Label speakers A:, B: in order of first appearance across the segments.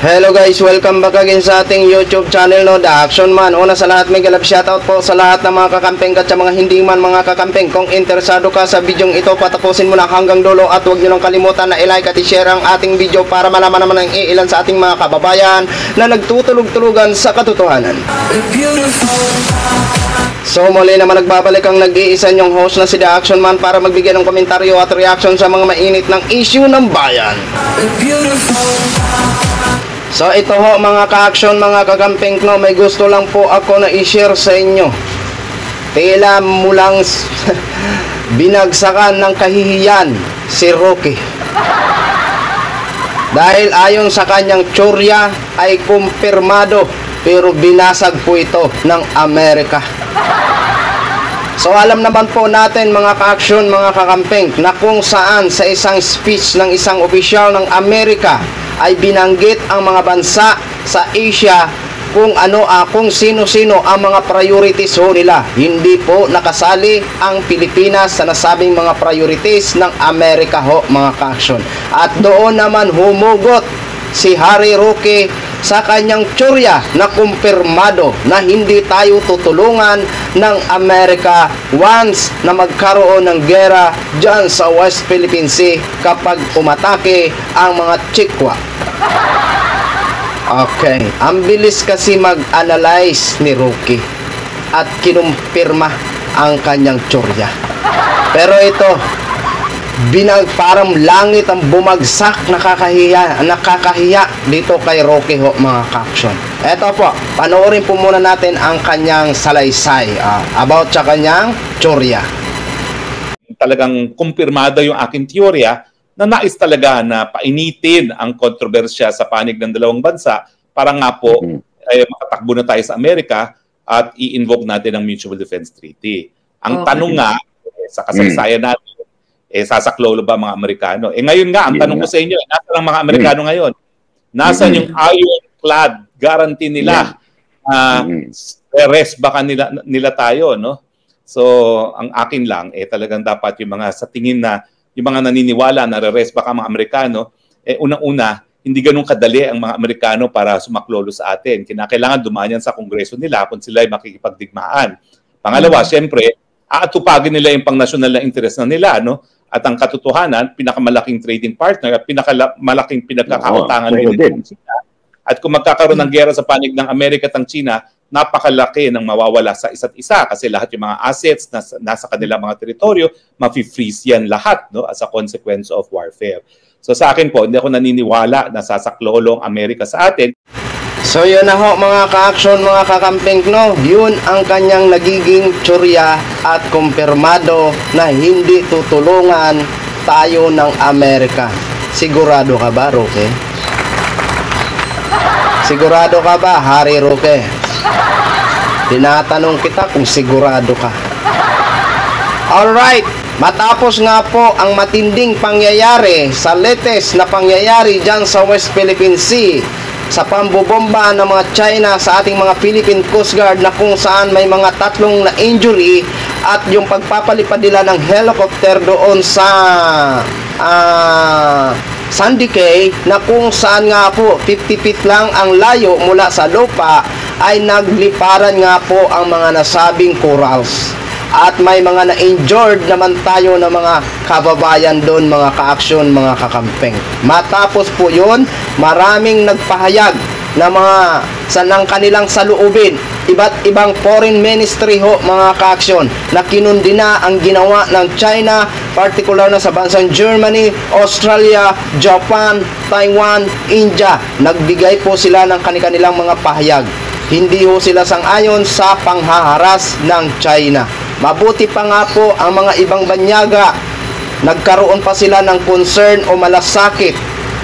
A: Hello guys, welcome back again sa ating YouTube channel, no, The Action Man. Una sa lahat, may galap shoutout po sa lahat ng mga kakampeng at sa mga hindi man mga kakampeng. Kung interesado ka sa videong ito, patapusin mo na hanggang dulo at huwag nyo nang kalimutan na i-like at i-share ang ating video para malaman naman ng ilan sa ating mga kababayan na nagtutulog-tulugan sa katotohanan. So muli naman nagbabalik ang nag-iisa nyong host na si The Action Man para magbigay ng komentaryo at reaction sa mga mainit ng issue ng bayan. So ito ho mga ka-action, mga kagamping, no, may gusto lang po ako na i-share sa inyo. Tila mulang binagsakan ng kahihiyan si Roque. Dahil ayon sa kanyang tsorya ay kumpirmado pero binasag po ito ng Amerika. So alam naman po natin mga ka-action, mga kakamping, na kung saan sa isang speech ng isang opisyal ng Amerika ay binanggit ang mga bansa sa Asia kung sino-sino ang mga priorities ho nila. Hindi po nakasali ang Pilipinas sa nasabing mga priorities ng Amerika ho mga ka-action. At doon naman humugot si Harry Roque sa kanyang tsorya na kumpirmado na hindi tayo tutulungan ng Amerika once na magkaroon ng gera dyan sa West Philippine Sea kapag umatake ang mga Chikwa. Okay, ang bilis kasi mag-analyze ni Roque at kinumpirma ang kanyang tsorya. Pero ito, parang langit ang bumagsak, nakakahiya dito kay Roque ho mga ka-action. Eto po, panoorin po muna natin ang kanyang salaysay about sa kanyang tsorya.
B: Talagang kumpirmada yung aking teorya na nais talaga na painitin ang kontrobersya sa panig ng dalawang bansa para nga po makatakbo na tayo sa Amerika at i-invoke natin ang Mutual Defense Treaty. Ang tanong nga sa kasaysayan natin, sasaklolo ba mga Amerikano? Ngayon nga, ang tanong ko sa inyo, nasa ang mga Amerikano ngayon? Nasaan yung ironclad guarantee nila? Rest baka nila tayo, no? So, ang akin lang, talagang dapat yung mga sa tingin na, yung mga naniniwala na rest baka mga Amerikano, unang-una, hindi ganun kadali ang mga Amerikano para sumaklolo sa atin. Kinakailangan dumaan yan sa kongreso nila kung sila ay makikipagdigmaan. Pangalawa, siyempre, aatupagin nila yung pang-nasyonal na interest na nila, no? At ang katotohanan, pinakamalaking trading partner at pinakamalaking pinagkakautangan nila ng China. At kung magkakaroon ng gera sa panig ng Amerika at ng China, napakalaki ng mawawala sa isa't isa kasi lahat yung mga assets nasa kanilang mga teritoryo, mafi-freeze yan lahat, no, as a consequence of warfare. So sa akin po, hindi ako naniniwala na sasaklolo ang Amerika sa atin.
A: So yun na ho mga ka-action, mga kakamping, no? Yun ang kanyang nagiging tsorya at kumpirmado na hindi tutulungan tayo ng Amerika. Sigurado ka ba, Roque? Sigurado ka ba, Harry Roque? Tinatanong kita kung sigurado ka. Alright, matapos nga po ang matinding pangyayari sa latest na pangyayari dyan sa West Philippine Sea, sa pambobomba ng mga China sa ating mga Philippine Coast Guard na kung saan may mga 3 na injury at yung pagpapalipad nila ng helicopter doon sa Sandy Cay na kung saan nga po 50 feet lang ang layo mula sa lupa ay nagliparan nga po ang mga nasabing corals. At may mga na-injured naman tayo na mga kababayan doon, mga ka-action, mga kakampeng. Matapos po yun, maraming nagpahayag na mga sanang kanilang saluubin, iba't ibang foreign ministry ho mga ka-action, na kinundi na ang ginawa ng China, particular na sa bansang Germany, Australia, Japan, Taiwan, India. Nagbigay po sila ng kanilang mga pahayag. Hindi ho sila sang-ayon sa panghaharas ng China. Mabuti pa nga po ang mga ibang banyaga, nagkaroon pa sila ng concern o malasakit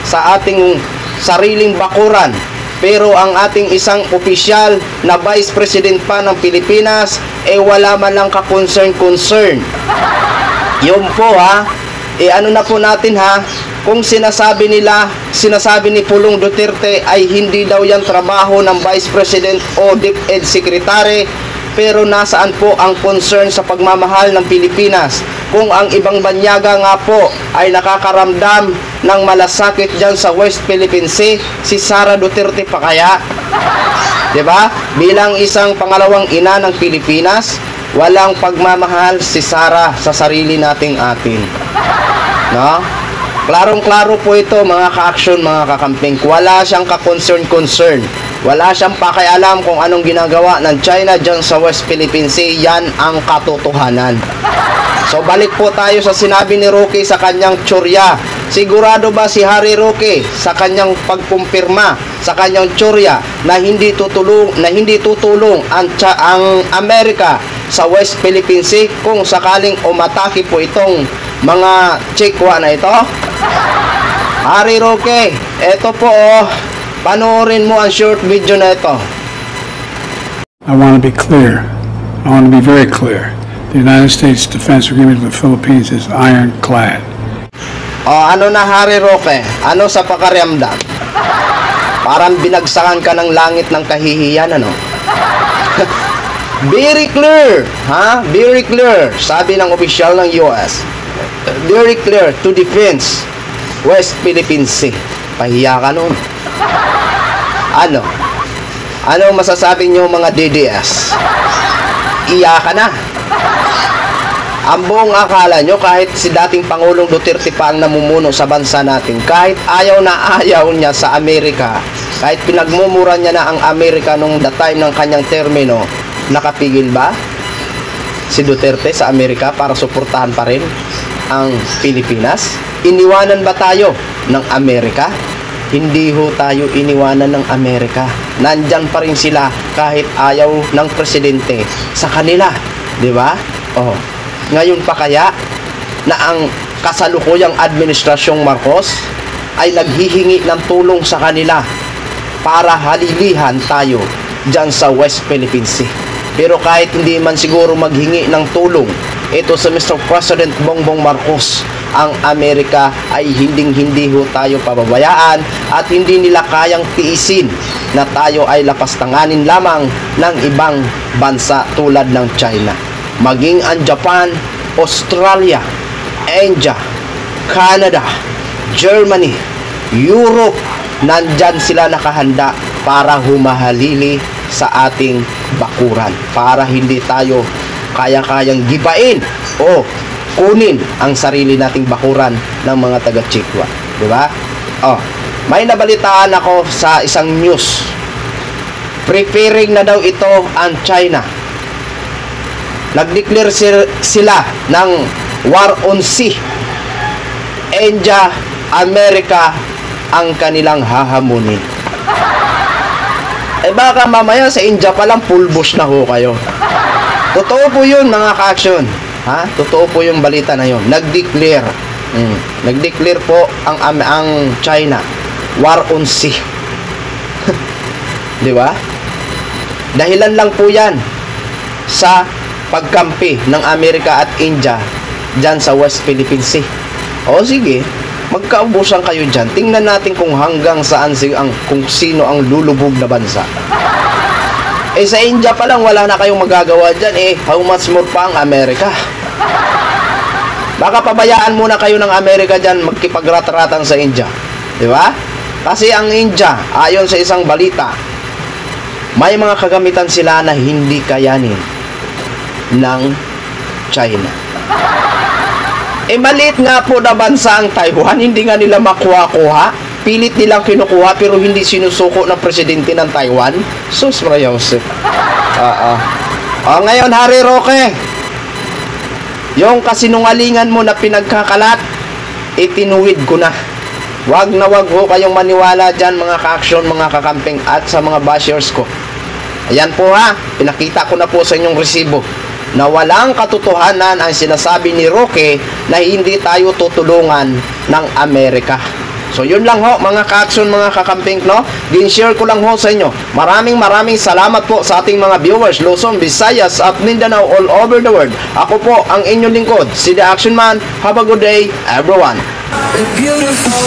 A: sa ating sariling bakuran. Pero ang ating isang opisyal na Vice President pa ng Pilipinas, wala man lang ka-concern. Yun po ha, ano na po natin ha, kung sinasabi ni Pulong Duterte ay hindi daw yan trabaho ng Vice President o DepEd Secretary, pero nasaan po ang concern sa pagmamahal ng Pilipinas? Kung ang ibang banyaga nga po ay nakakaramdam ng malasakit dyan sa West Philippine Sea, si Sara Duterte pa kaya? Diba? Bilang isang pangalawang ina ng Pilipinas, walang pagmamahal si Sara sa sarili nating atin. No? Klarong-klaro po ito mga ka-action, mga kakamping. Wala siyang ka-concern. Wala siyang pakialam kung anong ginagawa ng China dyan sa West Philippine Sea. Yan ang katotohanan. So balik po tayo sa sinabi ni Roque sa kanyang tsorya. Sigurado ba si Harry Roque sa kanyang pagkumpirma sa kanyang tsorya na hindi tutulong ang Amerika sa West Philippine Sea kung sakaling umatake po itong mga Chikwa na ito? Harry Roque, ito po panoorin mo ang short video na ito.
C: I want to be clear. I want to be very clear. The United States Defense Agreement with the Philippines is ironclad.
A: Ano na Harry Roque? Ano sa pakiramdam? Parang binagsakan ka ng langit ng kahihiyan, ano? Very clear, ha? Very clear, sabi ng opisyal ng US. Very clear to defense West Philippine Sea. Pahiya ka nun. Ano? Anong masasabi nyo mga DDS? Iyakan na. Ang buong akala nyo, kahit si dating Pangulong Duterte pa ang namumuno sa bansa natin, kahit ayaw na ayaw niya sa Amerika, kahit pinagmumura niya na ang Amerika nung the time ng kanyang termino, nakapigil ba si Duterte sa Amerika para suportahan pa rin ang Pilipinas? Iniwanan ba tayo ng Amerika? Hindi ho tayo iniwanan ng Amerika. Nandyan pa rin sila kahit ayaw ng presidente sa kanila. Di ba? Ngayon pa kaya na ang kasalukuyang administrasyong Marcos ay naghihingi ng tulong sa kanila para halilihan tayo dyan sa West Philippine Sea. Pero kahit hindi man siguro maghingi ng tulong ito sa Mr. President Bongbong Marcos, ang Amerika ay hindi ho tayo pababayaan at hindi nila kayang tiisin na tayo ay lapastanganin lamang ng ibang bansa tulad ng China. Maging ang Japan, Australia, India, Canada, Germany, Europe, nandyan sila nakahanda para humahalili sa ating bakuran. Para hindi tayo kaya-kayang gibain o kunin ang sarili nating bakuran ng mga taga-Chikwa. Diba? May nabalitaan ako sa isang news. Preparing na daw ito ang China. Nag-declare sila ng war on sea. India, Amerika ang kanilang hahamunin. Baka mamaya sa India pa lang pulbos na ho kayo. Totoo po yun mga ka-action. Totoo po yung balita na yun. Nag-declare. Nag-declare po ang China war on sea. Di ba? Dahilan lang po yan sa pagkampi ng Amerika at India dyan sa West Philippine Sea. Sige, magkaubusan kayo dyan. Tingnan natin kung hanggang saan kung sino ang lulubog na bansa. Sa India pa lang wala na kayong magagawa dyan. How much more pa ang Amerika? Baka pabayaan muna kayo ng Amerika dyan magkipagrat-ratan sa India. Di ba? Kasi ang India, ayon sa isang balita, may mga kagamitan sila na hindi kayanin ng China. Maliit nga po na bansa ang Taiwan, hindi nga nila makuha-kuha. Pilit nilang kinukuha pero hindi sinusuko ng presidente ng Taiwan. Sus, Maria Joseph. Ngayon, Harry Roque, yung kasinungalingan mo na pinagkakalat, itinuwid ko na. Wag na wag ho kayong maniwala dyan mga ka-action, mga kakamping at sa mga bashers ko. Ayan po pinakita ko na po sa inyong resibo na walang katotohanan ang sinasabi ni Roque na hindi tayo tutulungan ng Amerika. So yun lang ho mga ka-action, mga kakamping, no? Din-share ko lang ho sa inyo. Maraming salamat po sa ating mga viewers, Luzon, Visayas at Mindanao all over the world. Ako po ang inyong lingkod, si The Action Man. Have a good day, everyone.
D: Beautiful.